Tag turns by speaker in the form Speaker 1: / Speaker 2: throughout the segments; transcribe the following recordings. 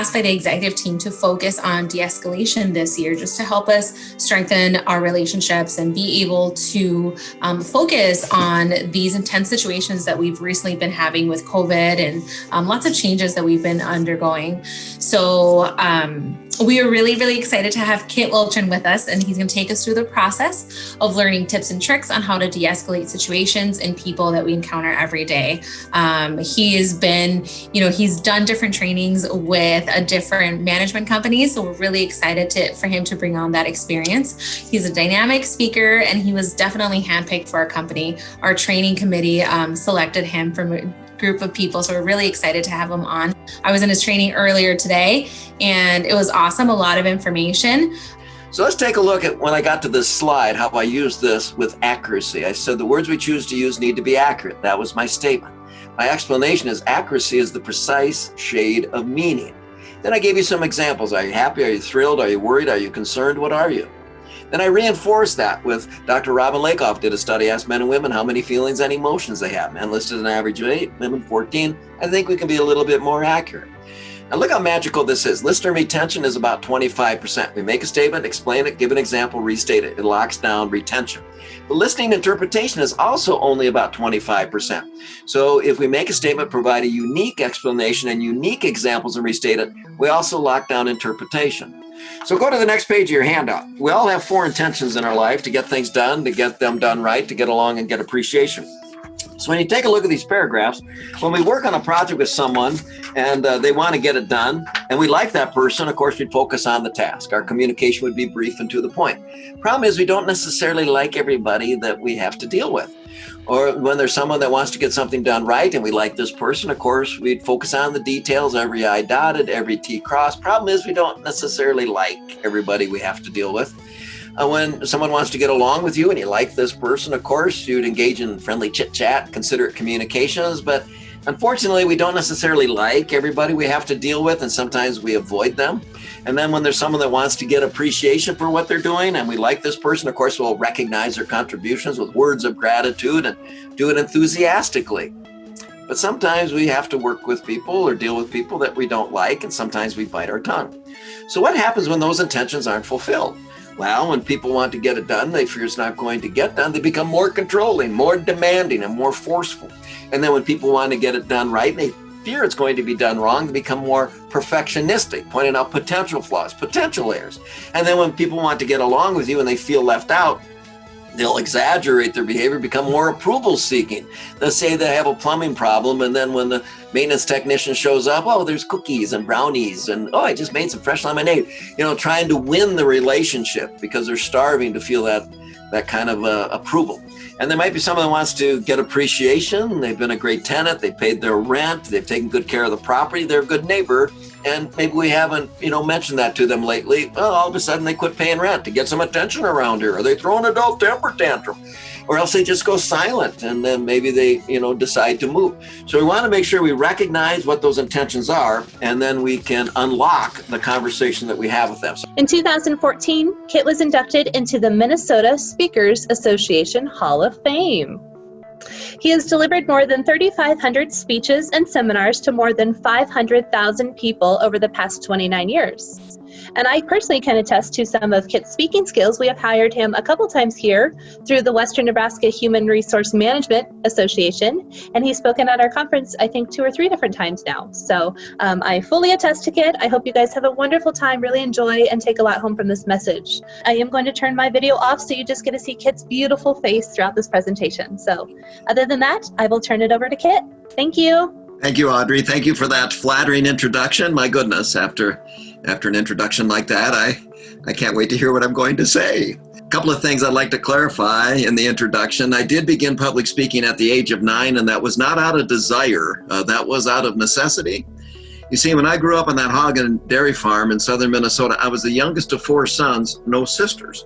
Speaker 1: asked by the executive team to focus on de-escalation this year, just to help us strengthen our relationships and be able to focus on these intense situations that we've recently been having with COVID and lots of changes that we've been undergoing. So we are really, really excited to have Kit Welchlin with us, and he's going to take us through the process of learning tips and tricks on how to de-escalate situations and people that we encounter every day. He has been, he's done different trainings with a different management companies, so we're really excited for him to bring on that experience. He's a dynamic speaker, and he was definitely handpicked for our company. Our training committee selected him from a group of people, so we're really excited to have him on. I was in his training earlier today, and it was awesome, a lot of information.
Speaker 2: So let's take a look at when I got to this slide, how I used this with accuracy. I said the words we choose to use need to be accurate. That was my statement. My explanation is accuracy is the precise shade of meaning. Then I gave you some examples. Are you happy? Are you thrilled? Are you worried? Are you concerned? What are you? Then I reinforced that with Dr. Robin Lakoff did a study, asked men and women how many feelings and emotions they have. Men listed an average of 8, women 14. I think we can be a little bit more accurate. Now look how magical this is. Listener retention is about 25%. We make a statement, explain it, give an example, restate it. It locks down retention. But listening interpretation is also only about 25%. So if we make a statement, provide a unique explanation and unique examples and restate it, we also lock down interpretation. So go to the next page of your handout. We all have 4 intentions in our life: to get things done, to get them done right, to get along and get appreciation. So when you take a look at these paragraphs, when we work on a project with someone and they want to get it done and we like that person, of course, we'd focus on the task. Our communication would be brief and to the point. Problem is we don't necessarily like everybody that we have to deal with. Or when there's someone that wants to get something done right and we like this person, of course, we'd focus on the details, every I dotted, every T crossed. Problem is we don't necessarily like everybody we have to deal with. When someone wants to get along with you and you like this person, of course, you'd engage in friendly chit chat, considerate communications. But unfortunately, we don't necessarily like everybody we have to deal with, and sometimes we avoid them. And then when there's someone that wants to get appreciation for what they're doing and we like this person, of course, we'll recognize their contributions with words of gratitude and do it enthusiastically. But sometimes we have to work with people or deal with people that we don't like, and sometimes we bite our tongue. So what happens when those intentions aren't fulfilled? Well, when people want to get it done, they fear it's not going to get done, they become more controlling, more demanding, and more forceful. And then when people want to get it done right, they fear it's going to be done wrong, they become more perfectionistic, pointing out potential flaws, potential errors. And then when people want to get along with you and they feel left out, they'll exaggerate their behavior, become more approval seeking. They'll say they have a plumbing problem, and then when the maintenance technician shows up, oh, there's cookies and brownies, and oh, I just made some fresh lemonade. Trying to win the relationship because they're starving to feel that kind of approval. And there might be someone that wants to get appreciation. They've been a great tenant, they paid their rent, they've taken good care of the property, they're a good neighbor, and maybe we haven't, mentioned that to them lately. Well, all of a sudden they quit paying rent to get some attention around here, or they throw an adult temper tantrum, or else they just go silent, and then maybe they, decide to move. So we want to make sure we recognize what those intentions are, and then we can unlock the conversation that we have with them.
Speaker 3: In 2014, Kit was inducted into the Minnesota Speakers Association Hall of Fame. He has delivered more than 3,500 speeches and seminars to more than 500,000 people over the past 29 years. And I personally can attest to some of Kit's speaking skills. We have hired him a couple times here through the Western Nebraska Human Resource Management Association, and he's spoken at our conference, I think, 2 or 3 different times now. So I fully attest to Kit. I hope you guys have a wonderful time, really enjoy, and take a lot home from this message. I am going to turn my video off so you just get to see Kit's beautiful face throughout this presentation. So other than that, I will turn it over to Kit. Thank you.
Speaker 2: Thank you, Audrey. Thank you for that flattering introduction. My goodness, after an introduction like that, I can't wait to hear what I'm going to say. A couple of things I'd like to clarify in the introduction. I did begin public speaking at the age of 9, and that was not out of desire. That was out of necessity. You see, when I grew up on that hog and dairy farm in southern Minnesota, I was the youngest of 4 sons, no sisters.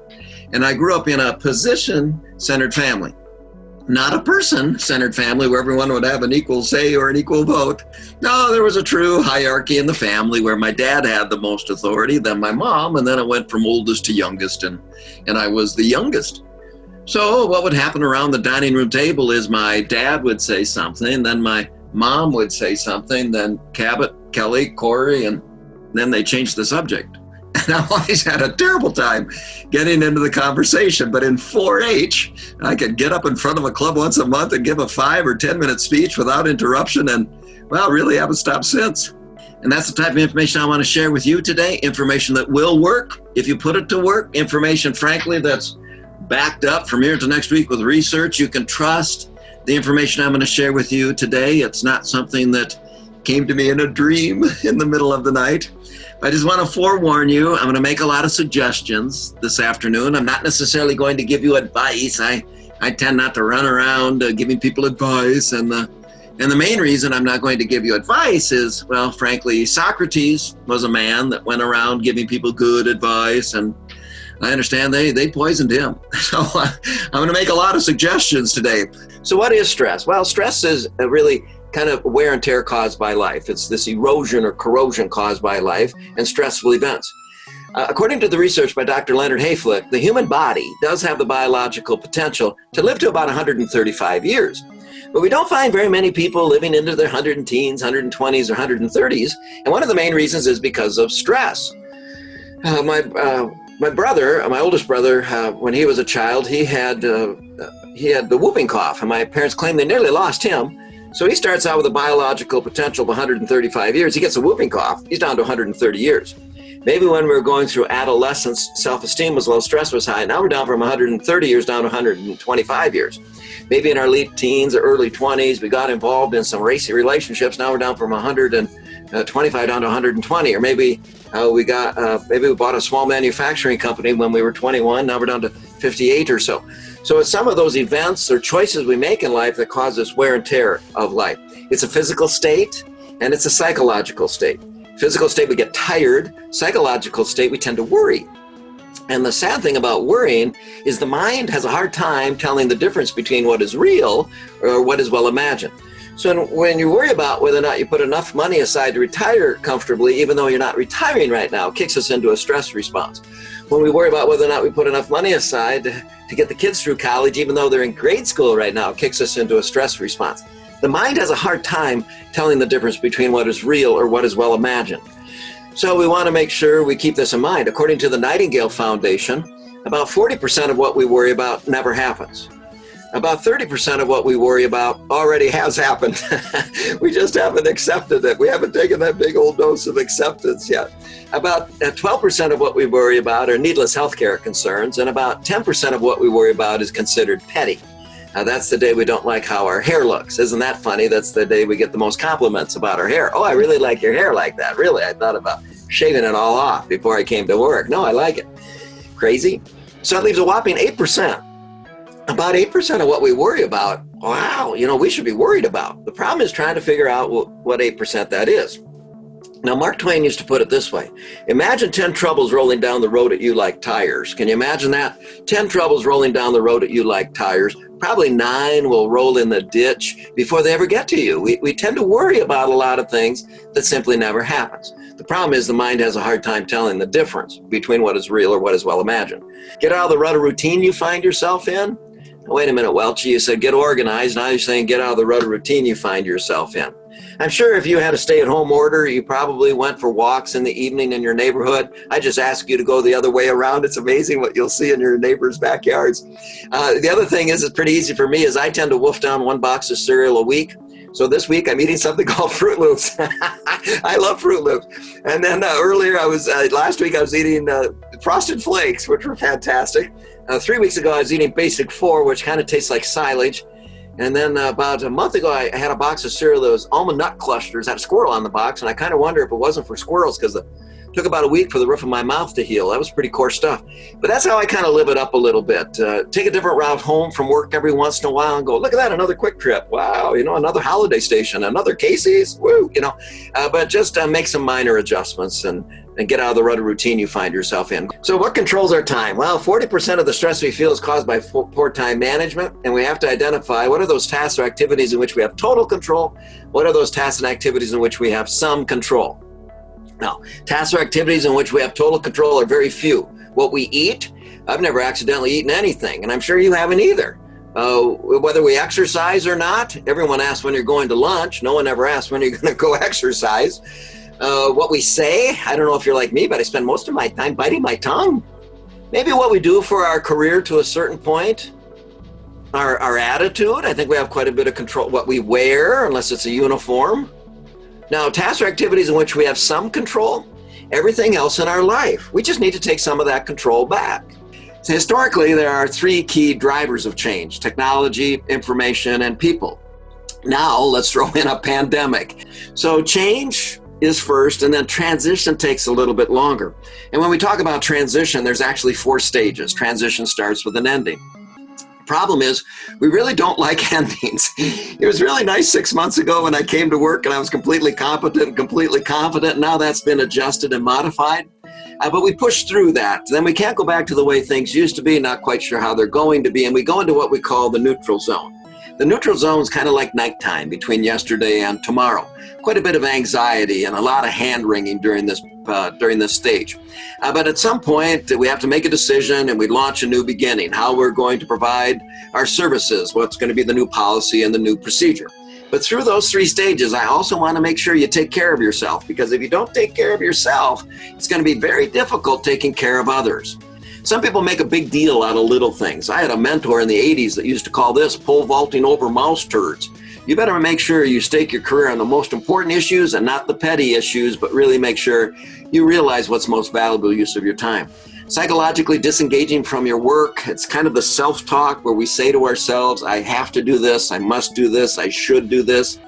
Speaker 2: And I grew up in a position-centered family. Not a person-centered family where everyone would have an equal say or an equal vote. No, there was a true hierarchy in the family where my dad had the most authority, then my mom, and then it went from oldest to youngest, and I was the youngest. So what would happen around the dining room table is my dad would say something, then my mom would say something, then Cabot, Kelly, Corey, and then they change the subject. And I've always had a terrible time getting into the conversation. But in 4-H, I could get up in front of a club once a month and give a 5 or 10 minute speech without interruption, and, well, really haven't stopped since. And that's the type of information I want to share with you today. Information that will work if you put it to work. Information, frankly, that's backed up from here to next week with research you can trust. The information I'm going to share with you today, it's not something that came to me in a dream in the middle of the night. I just want to forewarn you, I'm going to make a lot of suggestions this afternoon. I'm not necessarily going to give you advice. I tend not to run around giving people advice. And the main reason I'm not going to give you advice is, well, frankly, Socrates was a man that went around giving people good advice, and I understand they poisoned him. So I'm going to make a lot of suggestions today. So what is stress? Well, stress is really kind of wear and tear caused by life. It's this erosion or corrosion caused by life and stressful events. According to the research by Dr. Leonard Hayflick, the human body does have the biological potential to live to about 135 years. But we don't find very many people living into their 110s, 120s, or 130s. And one of the main reasons is because of stress. My brother, my oldest brother, when he was a child, he had the whooping cough, and my parents claimed they nearly lost him. So he starts out with a biological potential of 135 years. He gets a whooping cough. He's down to 130 years. Maybe when we were going through adolescence, self-esteem was low, stress was high. Now we're down from 130 years down to 125 years. Maybe in our late teens or early 20s, we got involved in some racy relationships. Now we're down from 125 down to 120. Or maybe we bought a small manufacturing company when we were 21. Now we're down to 58 or so. So it's some of those events or choices we make in life that cause us wear and tear of life. It's a physical state and it's a psychological state. Physical state, we get tired. Psychological state, we tend to worry. And the sad thing about worrying is the mind has a hard time telling the difference between what is real or what is well imagined. So when you worry about whether or not you put enough money aside to retire comfortably, even though you're not retiring right now, it kicks us into a stress response. When we worry about whether or not we put enough money aside to get the kids through college, even though they're in grade school right now, it kicks us into a stress response. The mind has a hard time telling the difference between what is real or what is well imagined. So we want to make sure we keep this in mind. According to the Nightingale Foundation, about 40% of what we worry about never happens. About 30% of what we worry about already has happened. We just haven't accepted it. We haven't taken that big old dose of acceptance yet. About 12% of what we worry about are needless healthcare concerns, and about 10% of what we worry about is considered petty. That's the day we don't like how our hair looks. Isn't that funny? That's the day we get the most compliments about our hair. Oh, I really like your hair like that. Really, I thought about shaving it all off before I came to work. No, I like it. Crazy. So it leaves a whopping 8%. About 8% of what we worry about, wow, we should be worried about. The problem is trying to figure out what 8% that is. Now, Mark Twain used to put it this way. Imagine 10 troubles rolling down the road at you like tires. Can you imagine that? 10 troubles rolling down the road at you like tires. Probably 9 will roll in the ditch before they ever get to you. We tend to worry about a lot of things that simply never happens. The problem is the mind has a hard time telling the difference between what is real or what is well imagined. Get out of the rut of routine you find yourself in. Wait a minute, Welch, you said get organized. Now you're saying get out of the rut of routine you find yourself in. I'm sure if you had a stay-at-home order, you probably went for walks in the evening in your neighborhood. I just ask you to go the other way around. It's amazing what you'll see in your neighbors' backyards. The other thing is, it's pretty easy for me, is I tend to wolf down 1 box of cereal a week. So this week I'm eating something called Fruit Loops. I love Fruit Loops. And then last week I was eating Frosted Flakes, which were fantastic. 3 weeks ago I was eating Basic 4, which kind of tastes like silage. And then about a month ago, I had a box of cereal that was almond nut clusters, had a squirrel on the box, and I kind of wonder if it wasn't for squirrels, because it took about a week for the roof of my mouth to heal. That was pretty coarse stuff. But that's how I kind of live it up a little bit. Take a different route home from work every once in a while and go, look at that, another Quick Trip. Wow, another Holiday Station, another Casey's, woo, But just make some minor adjustments and get out of the rut of routine you find yourself in. So what controls our time? Well, 40% of the stress we feel is caused by poor time management, and we have to identify what are those tasks or activities in which we have total control, what are those tasks and activities in which we have some control. Now, tasks or activities in which we have total control are very few. What we eat, I've never accidentally eaten anything, and I'm sure you haven't either. Whether we exercise or not, everyone asks when you're going to lunch. No one ever asks when you're going to go exercise. What we say, I don't know if you're like me, but I spend most of my time biting my tongue. Maybe what we do for our career to a certain point. Our attitude, I think we have quite a bit of control. What we wear, unless it's a uniform. Now, tasks or activities in which we have some control, everything else in our life, we just need to take some of that control back. So historically, there are three key drivers of change: technology, information, and people. Now, let's throw in a pandemic. So change is first, and then transition takes a little bit longer. And when we talk about transition, there's actually 4 stages. Transition starts with an ending. Problem is, we really don't like endings. It was really nice 6 months ago when I came to work and I was completely competent and completely confident. Now that's been adjusted and modified. But we push through that. Then we can't go back to the way things used to be, not quite sure how they're going to be, and we go into what we call the neutral zone. The neutral zone is kind of like nighttime between yesterday and tomorrow. Quite a bit of anxiety and a lot of hand-wringing during this stage. But at some point, we have to make a decision and we launch a new beginning, how we're going to provide our services, what's going to be the new policy and the new procedure. But through those 3 stages, I also want to make sure you take care of yourself, because if you don't take care of yourself, it's going to be very difficult taking care of others. Some people make a big deal out of little things. I had a mentor in the 80s that used to call this pole vaulting over mouse turds. You better make sure you stake your career on the most important issues and not the petty issues, but really make sure you realize what's most valuable use of your time. Psychologically disengaging from your work, it's kind of the self-talk where we say to ourselves, I have to do this, I must do this, I should do this.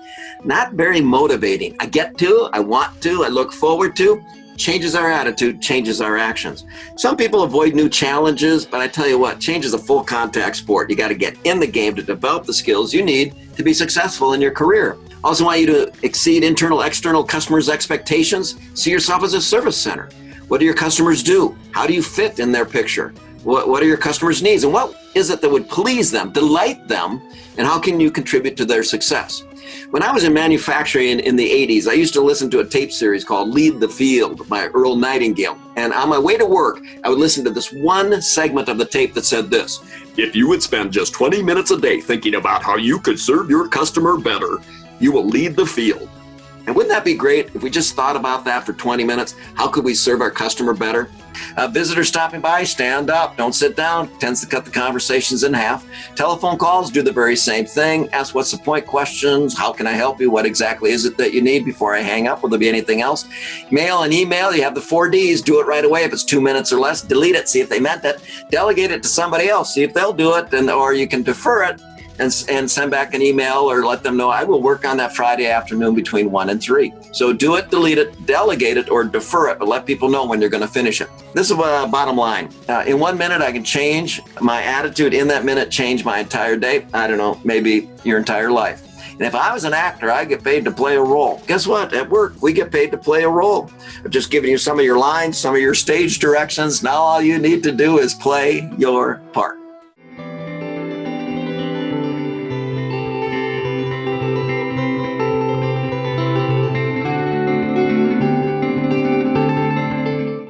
Speaker 2: Not very motivating. I get to, I want to, I look forward to. Changes our attitude, changes our actions. Some people avoid new challenges, but I tell you what, change is a full contact sport. You got to get in the game to develop the skills you need to be successful in your career. Also want you to exceed internal, external customers' expectations. See yourself as a service center. What do your customers do? How do you fit in their picture? What are your customers' needs? And what is it that would please them, delight them? And how can you contribute to their success? When I was in manufacturing in the 80s, I used to listen to a tape series called Lead the Field by Earl Nightingale. And on my way to work, I would listen to this one segment of the tape that said this: if you would spend just 20 minutes a day thinking about how you could serve your customer better, you will lead the field. And wouldn't that be great if we just thought about that for 20 minutes? How could we serve our customer better? Visitors stopping by, stand up, don't sit down. Tends to cut the conversations in half. Telephone calls do the very same thing. Ask what's the point questions. How can I help you? What exactly is it that you need before I hang up? Will there be anything else? Mail and email, you have the 4 Ds. Do it right away. If it's 2 minutes or less, delete it. See if they meant it. Delegate it to somebody else. See if they'll do it, or you can defer it and send back an email or let them know I will work on that Friday afternoon between 1 and 3. So do it, delete it, delegate it, or defer it, but let people know when you're going to finish it. This is bottom line. In 1 minute, I can change my attitude. In that minute, change my entire day. I don't know, maybe your entire life. And if I was an actor, I get paid to play a role. Guess what? At work, we get paid to play a role. I've just given you some of your lines, some of your stage directions. Now all you need to do is play your part.